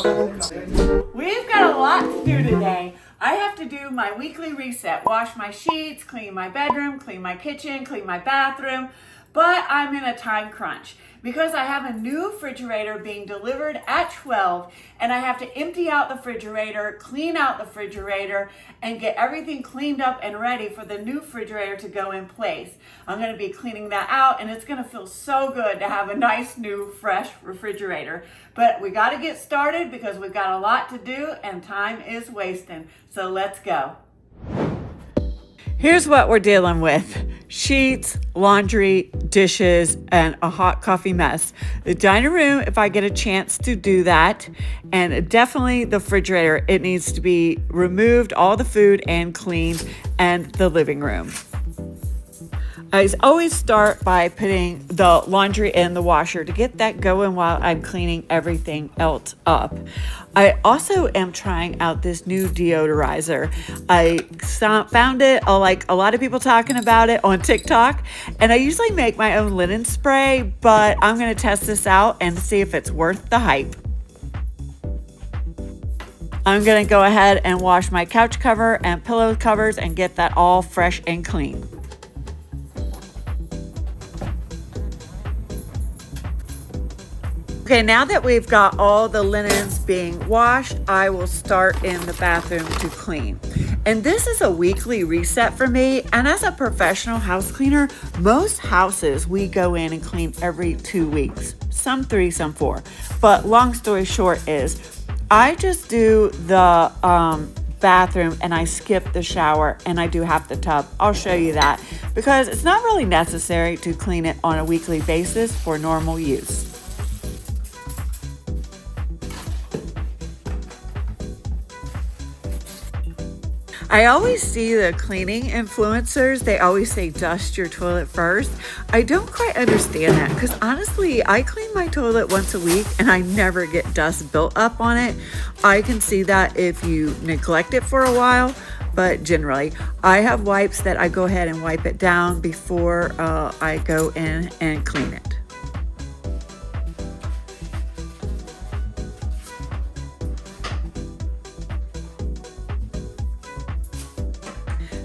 We've got a lot to do today. I have to do my weekly reset, wash my sheets, clean my bedroom, clean my kitchen, clean my bathroom, but I'm in a time crunch because I have a new refrigerator being delivered at 12 and I have to empty out the refrigerator, clean out the refrigerator, and get everything cleaned up and ready for the new refrigerator to go in place. I'm gonna be cleaning that out and it's gonna feel so good to have a nice new fresh refrigerator. But we gotta get started because we've got a lot to do and time is wasting. So let's go. Here's what we're dealing with: sheets, laundry, dishes, and a hot coffee mess. The dining room, if I get a chance to do that, and definitely the refrigerator, it needs to be removed, all the food, and cleaned, and the living room. I always start by putting the laundry in the washer to get that going while I'm cleaning everything else up. I also am trying out this new deodorizer. I found it, like a lot of people talking about it on TikTok, and I usually make my own linen spray, but I'm going to test this out and see if it's worth the hype. I'm going to go ahead and wash my couch cover and pillow covers and get that all fresh and clean. Okay, now that we've got all the linens being washed, I will start in the bathroom to clean. And this is a weekly reset for me. And as a professional house cleaner, most houses we go in and clean every 2 weeks, some 3, some 4. But long story short is I just do the bathroom and I skip the shower and I do half the tub. I'll show you that because it's not really necessary to clean it on a weekly basis for normal use. I always see the cleaning influencers, they always say dust your toilet first. I don't quite understand that because honestly, I clean my toilet once a week and I never get dust built up on it. I can see that if you neglect it for a while, but generally I have wipes that I go ahead and wipe it down before I go in and clean it.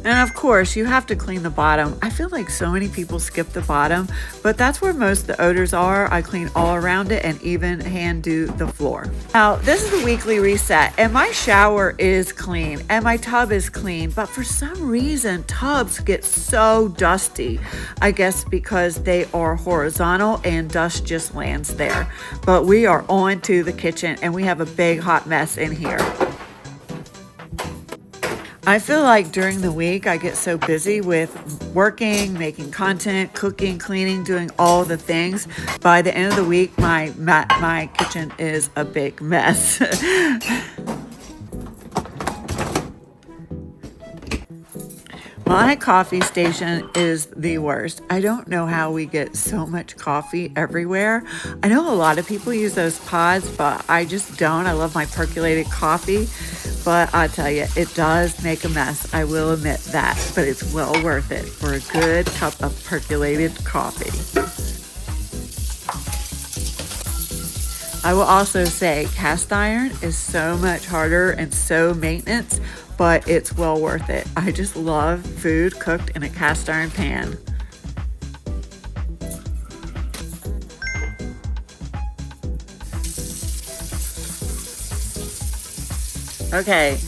And of course, you have to clean the bottom. I feel like so many people skip the bottom, but that's where most of the odors are. I clean all around it and even hand do the floor. Now, this is the weekly reset, and my shower is clean and my tub is clean, but for some reason, tubs get so dusty. I guess because they are horizontal and dust just lands there. But we are on to the kitchen and we have a big hot mess in here. I feel like during the week I get so busy with working, making content, cooking, cleaning, doing all the things. By the end of the week, my kitchen is a big mess. My coffee station is the worst. I don't know how we get so much coffee everywhere. I know a lot of people use those pods, but I just don't. I love my percolated coffee, but I tell you, it does make a mess. I will admit that, but it's well worth it for a good cup of percolated coffee. I will also say cast iron is so much harder and so maintenance, but it's well worth it. I just love food cooked in a cast iron pan. Okay,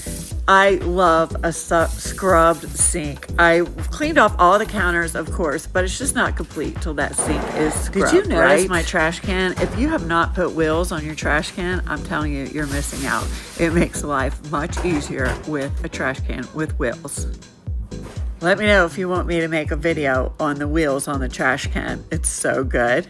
I love a scrubbed sink. I cleaned off all the counters, of course, but it's just not complete till that sink is scrubbed. Did you notice my trash can? If you have not put wheels on your trash can, I'm telling you, you're missing out. It makes life much easier with a trash can with wheels. Let me know if you want me to make a video on the wheels on the trash can. It's so good.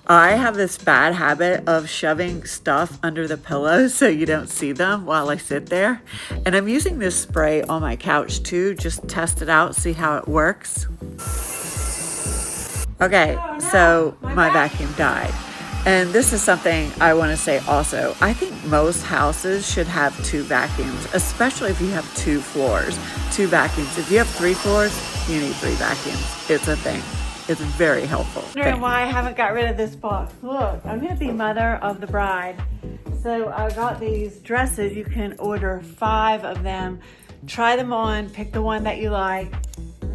I have this bad habit of shoving stuff under the pillows so you don't see them while I sit there. And I'm using this spray on my couch too, just test it out, see how it works. Okay, so my vacuum died. And this is something I want to say also. I think most houses should have 2 vacuums, especially if you have 2 floors, 2 vacuums. If you have 3 floors, you need 3 vacuums. It's a thing. It's very helpful. Wondering why I haven't got rid of this box. Look, I'm going to be mother of the bride. So I got these dresses. You can order 5 of them, try them on, pick the one that you like,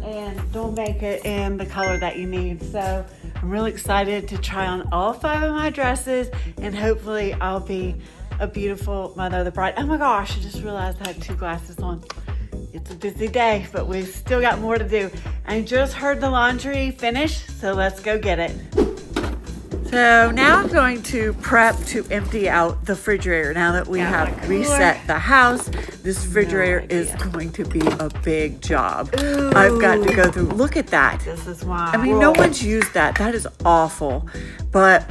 and don't make it in the color that you need. So I'm really excited to try on all 5 of my dresses, and hopefully I'll be a beautiful mother of the bride. Oh my gosh, I just realized I had 2 glasses on. It's a busy day, but we've still got more to do. I just heard the laundry finish, so let's go get it. So now I'm going to prep to empty out the refrigerator. Now that we have reset the house, this refrigerator is going to be a big job. Ooh. I've got to go through, look at that. This is why. I mean, no one's used that. That is awful. But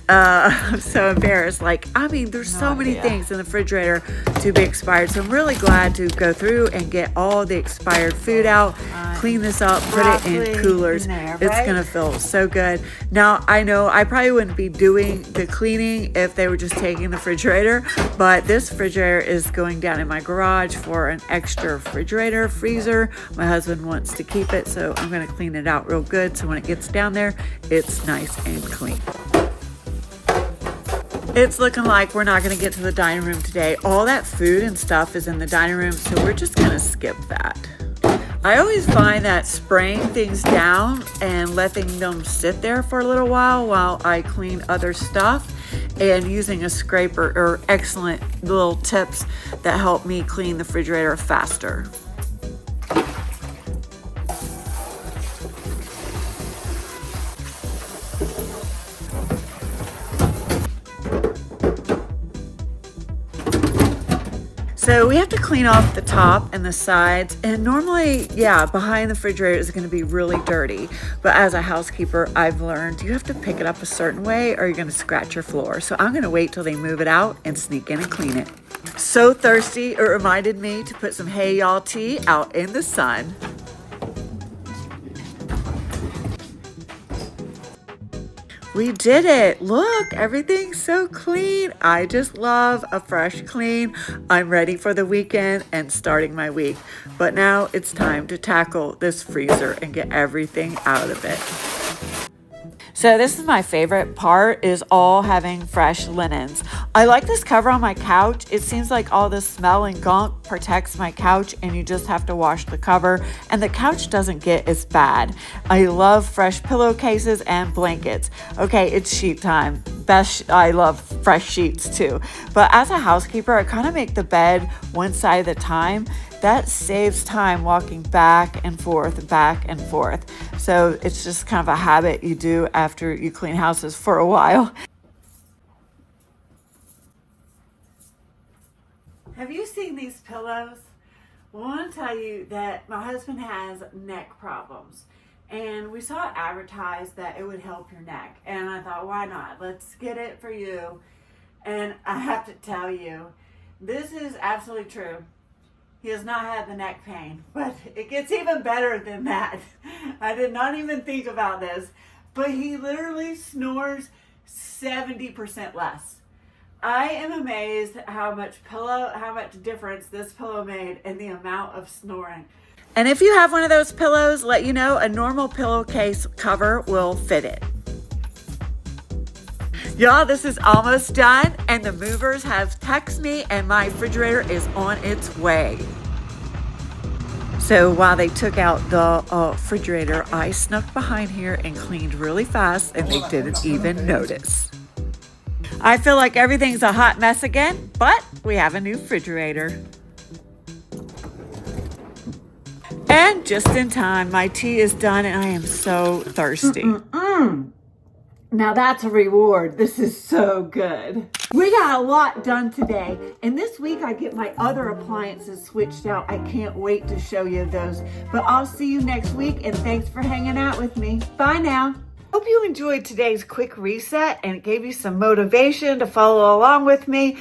I'm so embarrassed. Like, I mean, there's so many things in the refrigerator to be expired. So I'm really glad to go through and get all the expired food out, clean this up, put it in coolers. It's going to feel so good. Now, I know I probably wouldn't be doing the cleaning if they were just taking the refrigerator, but this refrigerator is going down in my garage for an extra refrigerator, freezer. My husband wants to keep it, so I'm going to clean it out real good so when it gets down there, it's nice and clean. It's looking like we're not going to get to the dining room today. All that food and stuff is in the dining room, so we're just going to skip that. I always find that spraying things down and letting them sit there for a little while I clean other stuff and using a scraper are excellent little tips that help me clean the refrigerator faster. So we have to clean off the top and the sides, and normally, behind the refrigerator is going to be really dirty. But as a housekeeper, I've learned you have to pick it up a certain way or you're going to scratch your floor. So I'm going to wait till they move it out and sneak in and clean it. So thirsty, it reminded me to put some Hey Y'all tea out in the sun. We did it. Look, everything's so clean. I just love a fresh clean. I'm ready for the weekend and starting my week. But now it's time to tackle this freezer and get everything out of it. So this is my favorite part, is all having fresh linens. I like this cover on my couch. It seems like all the smell and gunk protects my couch, and you just have to wash the cover, and the couch doesn't get as bad. I love fresh pillowcases and blankets. Okay, it's sheet time. I love fresh sheets too. But as a housekeeper, I kind of make the bed one side at a time. That saves time walking back and forth. So it's just kind of a habit you do after you clean houses for a while. Have you seen these pillows? Well, I want to tell you that my husband has neck problems. And we saw it advertised that it would help your neck. And I thought, why not? Let's get it for you. And I have to tell you, this is absolutely true. He has not had the neck pain, but it gets even better than that. I did not even think about this, but he literally snores 70% less. I am amazed how much difference this pillow made in the amount of snoring. And if you have one of those pillows, let you know a normal pillowcase cover will fit it. Y'all, this is almost done, and the movers have texted me, and my refrigerator is on its way. So while they took out the refrigerator, I snuck behind here and cleaned really fast, and they didn't even notice. I feel like everything's a hot mess again, but we have a new refrigerator. And just in time, my tea is done, and I am so thirsty. Now that's a reward. This is so good. We got a lot done today, and this week I get my other appliances switched out. I can't wait to show you those. But I'll see you next week, and thanks for hanging out with me. Bye now. Hope you enjoyed today's quick reset and it gave you some motivation to follow along with me.